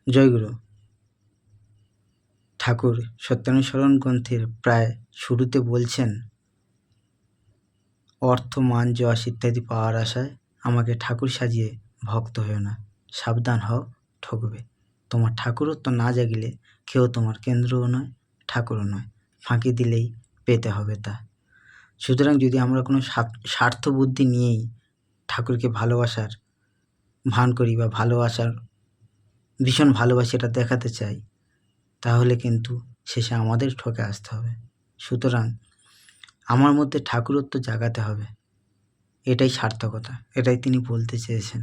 জয়গুরু। ঠাকুর সত্যানুসরণ গ্রন্থের প্রায় শুরুতে বলছেন, অর্থ, মান, যশ ইত্যাদি পাওয়ার আশায় আমাকে ঠাকুর সাজিয়ে ভক্ত হয়েও না, সাবধান হও, ঠকবে। তোমার ঠাকুরত্ব না জাগিলে কেউ তোমার কেন্দ্রও নয়, ঠাকুরও নয়, ফাঁকি দিলেই পেতে হবে তা। সুতরাং যদি আমরা কোনো স্বার্থ বুদ্ধি নিয়েই ঠাকুরকে ভালোবাসার ভান করি বা ভীষণ ভালোবাসি এটা দেখাতে চাই, তাহলে কিন্তু শেষে আমাদের ঠকে আসতে হবে। সুতরাং আমার মধ্যে ঠাকুরত্ব জাগাতে হবে, এটাই সার্থকতা, এটাই তিনি বলতে চেয়েছেন।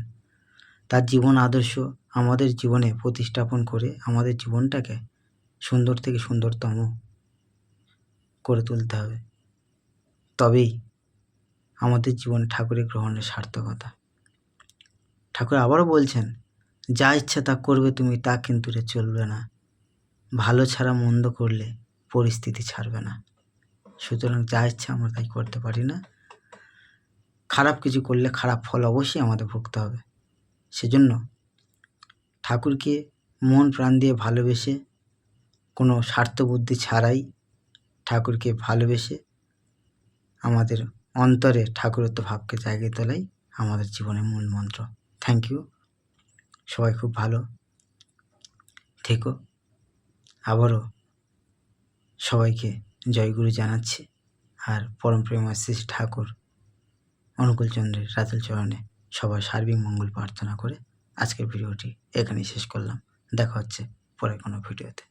তার জীবন আদর্শ আমাদের জীবনে প্রতিস্থাপন করে আমাদের জীবনটাকে সুন্দর থেকে সুন্দরতম করে তুলতে হবে, তবেই আমাদের জীবনে ঠাকুরের গ্রহণের সার্থকতা। ঠাকুর আবারও বলছেন, যা ইচ্ছা তা করবে তুমি, তা কিন্তু রে চলবে না। ভালো ছাড়া মন্দ করলে পরিস্থিতি ছাড়বে না। সুতরাং যা ইচ্ছা আমরা তাই করতে পারি না, খারাপ কিছু করলে খারাপ ফল অবশ্যই আমাদের ভুগতে হবে। সেজন্য ঠাকুরকে মন প্রাণ দিয়ে ভালোবেসে, কোনো স্বার্থবুদ্ধি ছাড়াই ঠাকুরকে ভালোবেসে আমাদের অন্তরে ঠাকুরত্ব ভাবকে জাগিয়ে তোলাই আমাদের জীবনের মূল মন্ত্র। Thank you. সবাই খুব ভালো থেকো। আবারও সবাইকে জয়গুরু জানাচ্ছি, আর পরম প্রেমা শ্রী ঠাকুর অনুকূলচন্দ্রের রাতুল চরণে সবার সার্বিক মঙ্গল প্রার্থনা করে আজকের ভিডিওটি এখানেই শেষ করলাম। দেখা হচ্ছে পরে কোনো ভিডিওতে।